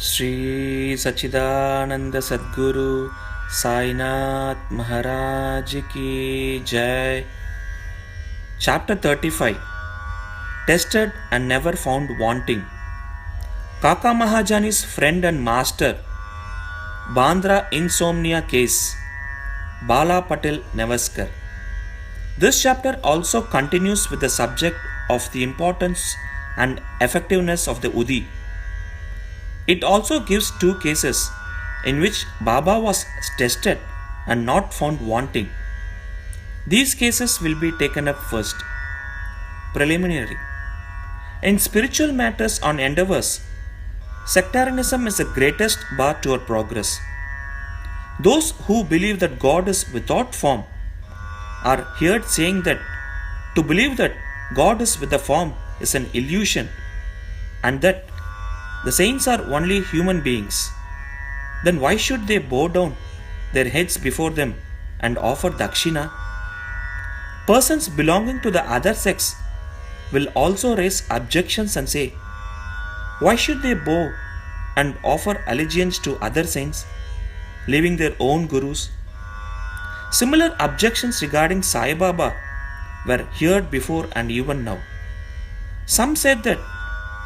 श्री सच्चिदानंद सद्गुरु साईनाथ महाराज की जय. Chapter 35. Tested and never found wanting. Kaka Mahajani's friend and master. Bandra insomnia case. Bala Patel Nevaskar. This chapter also continues with the subject of the importance and effectiveness of the Udi. It also gives two cases in which Baba was tested and not found wanting. These cases will be taken up first. Preliminary. In spiritual matters on endeavors, sectarianism is the greatest bar to our progress. Those who believe that God is without form are heard saying that to believe that God is with a form is an illusion and that the saints are only human beings. Then why should they bow down their heads before them and offer dakshina? Persons belonging to the other sex will also raise objections and say, why should they bow and offer allegiance to other saints, leaving their own gurus? Similar objections regarding Sai Baba were heard before and even now. Some said that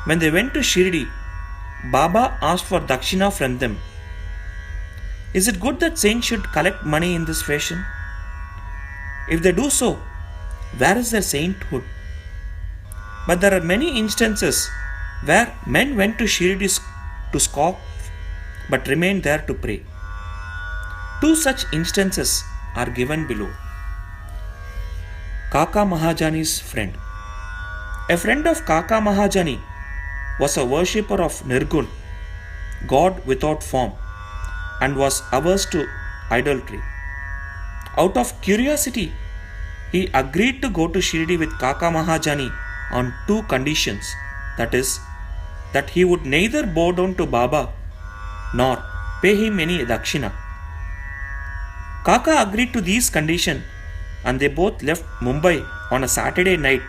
when they went to Shirdi, Baba asked for dakshina from them. Is it good that saints should collect money in this fashion? If they do so, where is their sainthood? But there are many instances where men went to Shirdi to scoff but remained there to pray. Two such instances are given below. Kaka Mahajani's friend. A friend of Kaka Mahajani was a worshipper of Nirgun, God without form, and was averse to idolatry. Out of curiosity, he agreed to go to Shirdi with Kaka Mahajani on two conditions, that is, that he would neither bow down to Baba nor pay him any dakshina. Kaka agreed to these conditions and they both left Mumbai on a Saturday night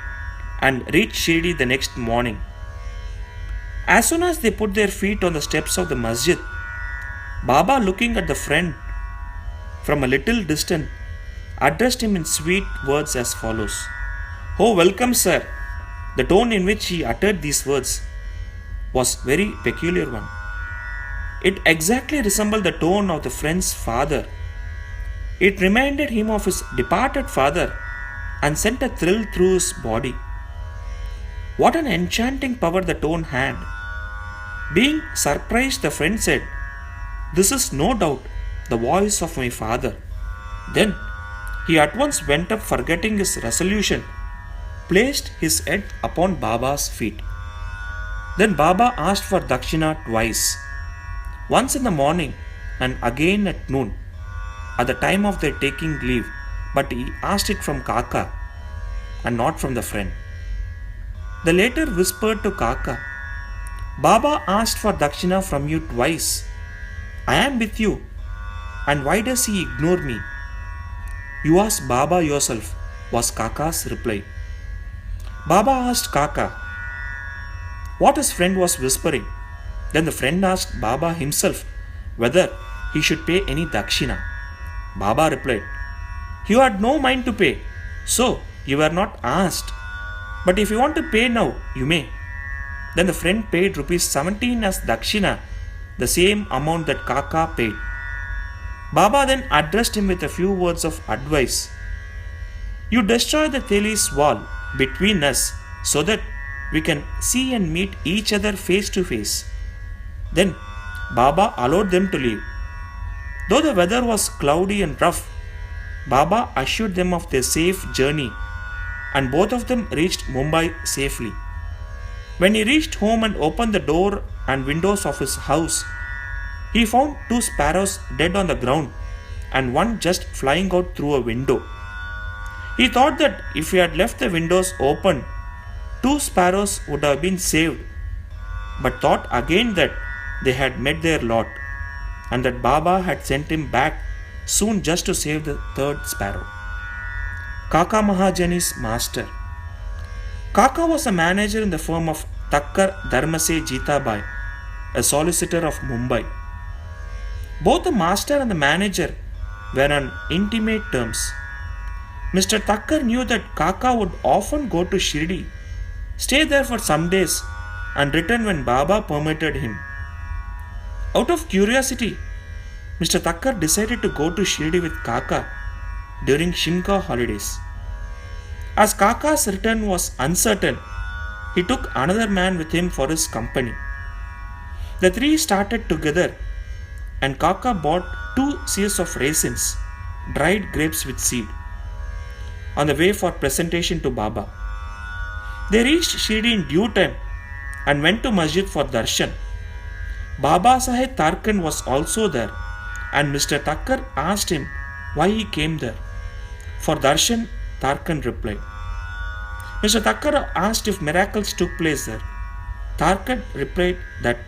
and reached Shirdi the next morning. As soon as they put their feet on the steps of the masjid, Baba, looking at the friend from a little distance, addressed him in sweet words as follows. Oh, welcome, sir. The tone in which he uttered these words was very peculiar one. It exactly resembled the tone of the friend's father. It reminded him of his departed father and sent a thrill through his body. What an enchanting power the tone had. Being surprised, the friend said, this is no doubt the voice of my father. Then he at once went up, forgetting his resolution, placed his head upon Baba's feet. Then Baba asked for dakshina twice, once in the morning and again at noon, at the time of their taking leave, but he asked it from Kaka and not from the friend. The latter whispered to Kaka, Baba asked for dakshina from you twice. I am with you, and why does he ignore me? You ask Baba yourself, was Kaka's reply. Baba asked Kaka what his friend was whispering. Then the friend asked Baba himself whether he should pay any dakshina. Baba replied, you had no mind to pay, so you were not asked. But if you want to pay now, you may. Then the friend paid rupees 17 as dakshina, the same amount that Kaka paid. Baba then addressed him with a few words of advice. You destroy the Theli's wall between us so that we can see and meet each other face to face. Then Baba allowed them to leave. Though the weather was cloudy and rough, Baba assured them of their safe journey and both of them reached Mumbai safely. When he reached home and opened the door and windows of his house, he found two sparrows dead on the ground and one just flying out through a window. He thought that if he had left the windows open, two sparrows would have been saved, but thought again that they had met their lot and that Baba had sent him back soon just to save the third sparrow. Kaka Mahajani's master. Kaka was a manager in the firm of Takkar Dharmase Jitabai, a solicitor of Mumbai. Both the master and the manager were on intimate terms. Mr. Thakkar knew that Kaka would often go to Shirdi, stay there for some days, and return when Baba permitted him. Out of curiosity, Mr. Thakkar decided to go to Shirdi with Kaka during Shimka holidays. As Kaka's return was uncertain, he took another man with him for his company. The three started together, and Kaka bought 2 seers of raisins, dried grapes with seed, on the way for presentation to Baba. They reached Shirdi in due time and went to Masjid for darshan. Baba Saheb Tarkan was also there, and Mr. Thakkar asked him why he came there. For darshan, Tarkan replied. Mr. Thakkar asked if miracles took place there. Tarkan replied that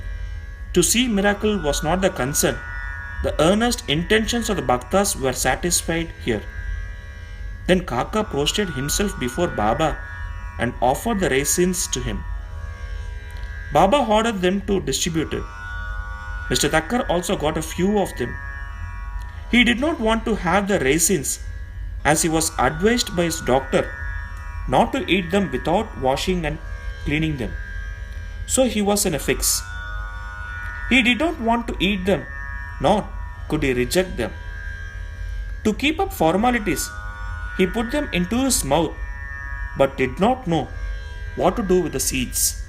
to see miracle was not the concern. The earnest intentions of the Bhaktas were satisfied here. Then Kaka prostrated himself before Baba and offered the raisins to him. Baba ordered them to distribute it. Mr. Thakkar also got a few of them. He did not want to have the raisins, as he was advised by his doctor not to eat them without washing and cleaning them. So he was in a fix. He did not want to eat them, nor could he reject them. To keep up formalities, he put them into his mouth, but did not know what to do with the seeds.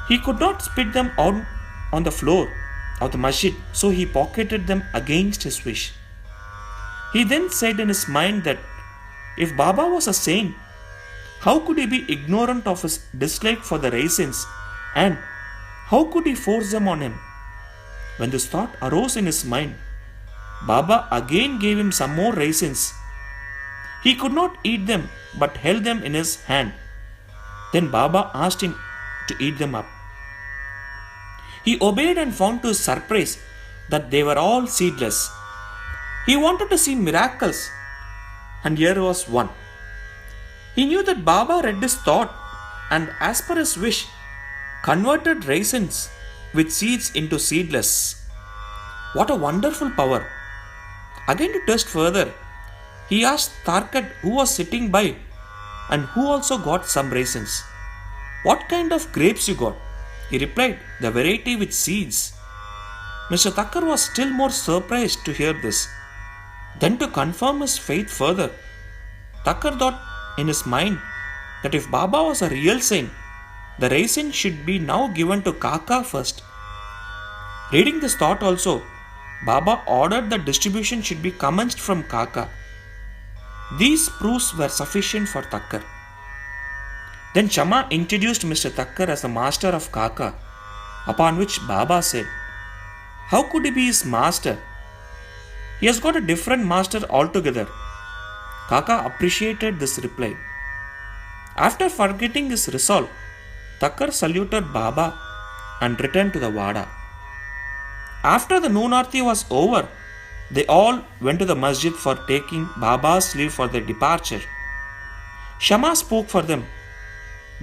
He could not spit them out on the floor of the masjid, so he pocketed them against his wish. He then said in his mind that if Baba was a saint, how could he be ignorant of his dislike for the raisins, and how could he force them on him? When this thought arose in his mind, Baba again gave him some more raisins. He could not eat them but held them in his hand. Then Baba asked him to eat them up. He obeyed and found to his surprise that they were all seedless. He wanted to see miracles, and here was one. He knew that Baba read his thought and, as per his wish, converted raisins with seeds into seedless. What a wonderful power! Again, to test further, he asked Tarkat, who was sitting by and who also got some raisins, "What kind of grapes you got?" He replied, "The variety with seeds." Mr. Thakkar was still more surprised to hear this. Then, to confirm his faith further, Thakkar thought in his mind that if Baba was a real saint, the raisin should be now given to Kaka first. Reading this thought also, Baba ordered that distribution should be commenced from Kaka. These proofs were sufficient for Thakkar. Then Chama introduced Mr. Thakkar as the master of Kaka, upon which Baba said, "How could he be his master? He has got a different master altogether." Kaka appreciated this reply. After forgetting his resolve, Thakkar saluted Baba and returned to the Wada. After the noon aarti was over, they all went to the masjid for taking Baba's leave for their departure. Shama spoke for them.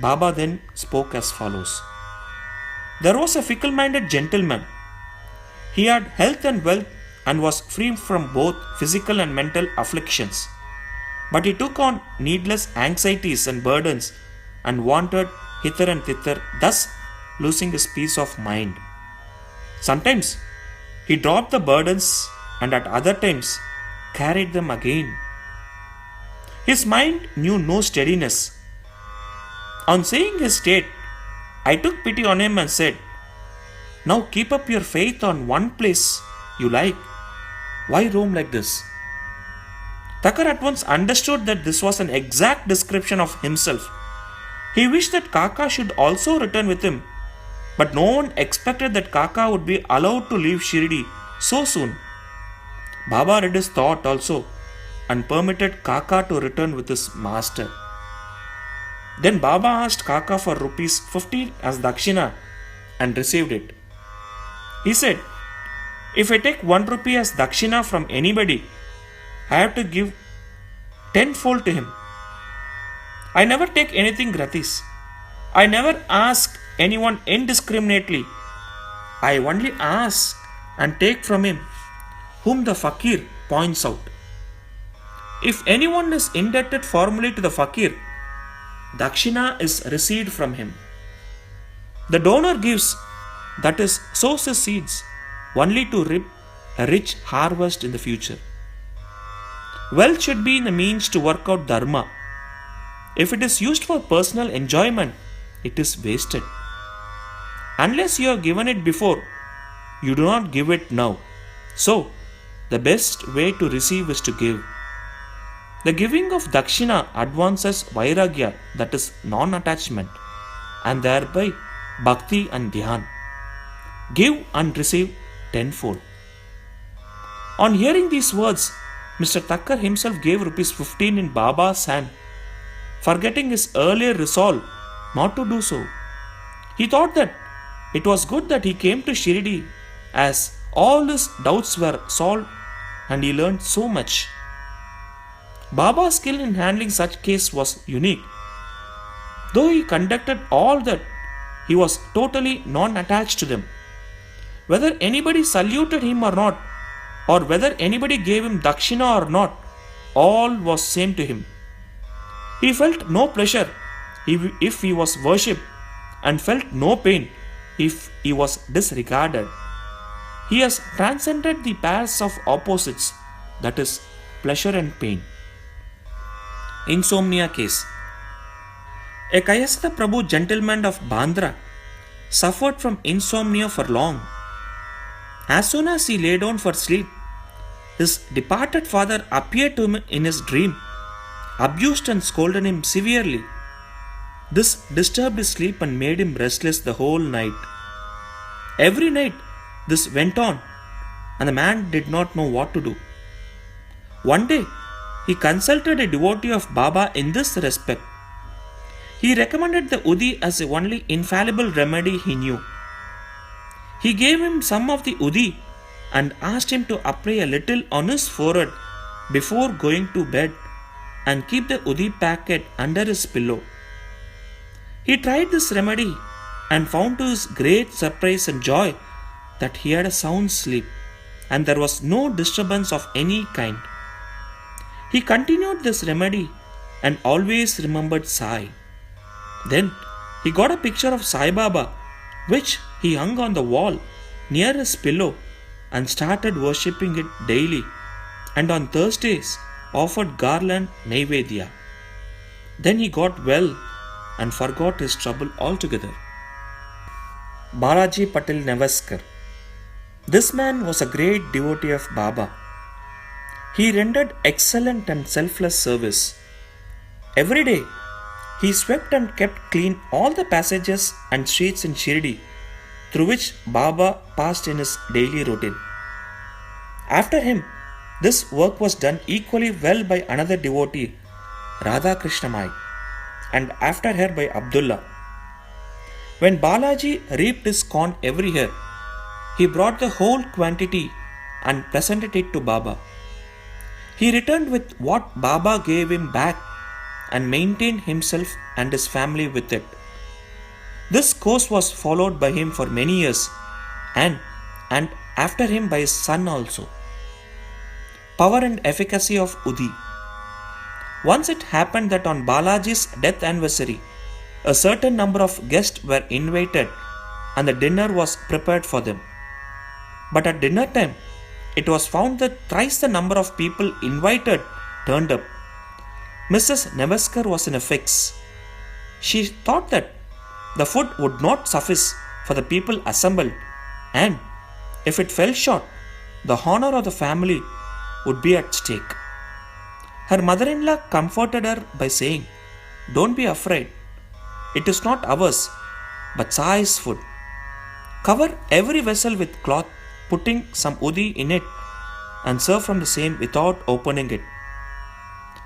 Baba then spoke as follows. There was a fickle-minded gentleman. He had health and wealth and was free from both physical and mental afflictions. But he took on needless anxieties and burdens and wandered hither and thither, thus losing his peace of mind. Sometimes he dropped the burdens and at other times carried them again. His mind knew no steadiness. On seeing his state, I took pity on him and said, "Now keep up your faith on one place you like. Why roam like this?" Thakkar at once understood that this was an exact description of himself. He wished that Kaka should also return with him, but no one expected that Kaka would be allowed to leave Shirdi so soon. Baba read his thought also and permitted Kaka to return with his master. Then Baba asked Kaka for rupees 50 as dakshina and received it. He said, "If I take 1 rupee as dakshina from anybody, I have to give 10-fold to him. I never take anything gratis. I never ask anyone indiscriminately. I only ask and take from him whom the fakir points out. If anyone is indebted formally to the fakir, dakshina is received from him. The donor gives, that is, sows his seeds, only to reap a rich harvest in the future. Wealth should be the means to work out dharma. If it is used for personal enjoyment, it is wasted. Unless you have given it before, you do not give it now. So, the best way to receive is to give. The giving of dakshina advances vairagya, that is non-attachment, and thereby bhakti and dhyan. Give and receive tenfold. On hearing these words, Mr. Thakkar himself gave rupees 15 in Baba's hand, forgetting his earlier resolve not to do so. He thought that it was good that he came to Shirdi, as all his doubts were solved and he learned so much. Baba's skill in handling such case was unique. Though he conducted all that, he was totally non-attached to them. Whether anybody saluted him or not, or whether anybody gave him dakshina or not, all was same to him. He felt no pleasure if he was worshipped, and felt no pain if he was disregarded. He has transcended the pairs of opposites, that is, pleasure and pain. Insomnia case. A Kayastha Prabhu gentleman of Bandra suffered from insomnia for long. As soon as he lay down for sleep, his departed father appeared to him in his dream, abused and scolded him severely. This disturbed his sleep and made him restless the whole night. Every night this went on, and the man did not know what to do. One day, he consulted a devotee of Baba in this respect. He recommended the Udi as the only infallible remedy he knew. He gave him some of the Udi and asked him to apply a little on his forehead before going to bed and keep the Udi packet under his pillow. He tried this remedy and found to his great surprise and joy that he had a sound sleep and there was no disturbance of any kind. He continued this remedy and always remembered Sai. Then he got a picture of Sai Baba, which he hung on the wall near his pillow and started worshipping it daily, and on Thursdays offered garland Naivedya. Then he got well and forgot his trouble altogether. Balaji Patil Nevaskar. This man was a great devotee of Baba. He rendered excellent and selfless service. Every day, he swept and kept clean all the passages and streets in Shirdi through which Baba passed in his daily routine. After him, this work was done equally well by another devotee, Radha Krishnamai, and after her by Abdullah. When Balaji reaped his corn every year, he brought the whole quantity and presented it to Baba. He returned with what Baba gave him back and maintained himself and his family with it. This course was followed by him for many years and after him by his son also. Power and efficacy of Udi. Once it happened that on Balaji's death anniversary, a certain number of guests were invited and the dinner was prepared for them. But at dinner time, it was found that thrice the number of people invited turned up. Mrs. Nevaskar was in a fix. She thought that the food would not suffice for the people assembled, and if it fell short, the honor of the family would be at stake. Her mother-in-law comforted her by saying, "Don't be afraid. It is not ours, but Sai's food. Cover every vessel with cloth, putting some udi in it, and serve from the same without opening it.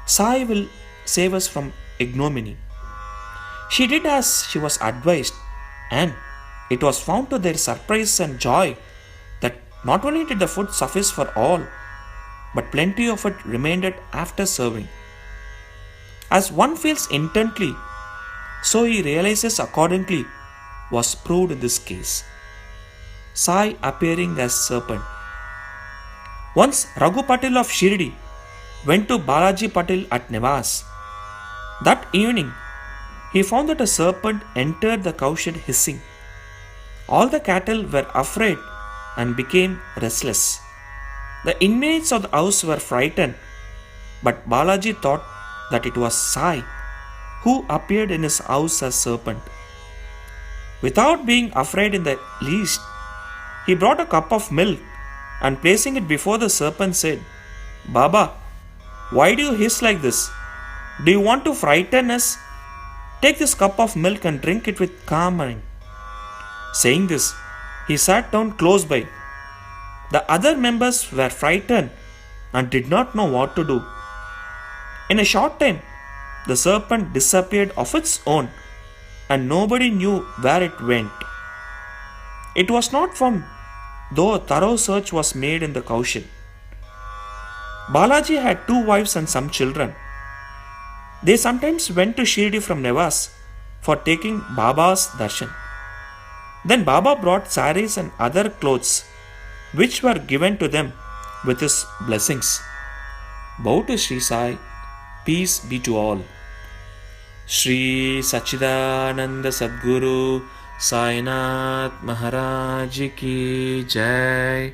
Sai will save us from ignominy." She did as she was advised, and it was found to their surprise and joy that not only did the food suffice for all, but plenty of it remained after serving. As one feels intently, so he realizes accordingly, was proved in this case. Sai appearing as serpent. Once Raghu Patil of Shirdi went to Balaji Patil at Nevas. That evening, he found that a serpent entered the cowshed hissing. All the cattle were afraid and became restless. The inmates of the house were frightened, but Balaji thought that it was Sai who appeared in his house as serpent. Without being afraid in the least, he brought a cup of milk and placing it before the serpent said, Baba, why do you hiss like this? Do you want to frighten us? Take this cup of milk and drink it with calm mind. Saying this, he sat down close by. The other members were frightened and did not know what to do. In a short time, the serpent disappeared of its own and nobody knew where it went. It was not found, though a thorough search was made in the cowshed. Balaji had 2 wives and some children. They sometimes went to Shirdi from Nevas for taking Baba's darshan. Then Baba brought saris and other clothes which were given to them with his blessings. Bow to Sri Sai, peace be to all. Shri Sachidananda Sadguru Sainath Maharaj Ki Jai.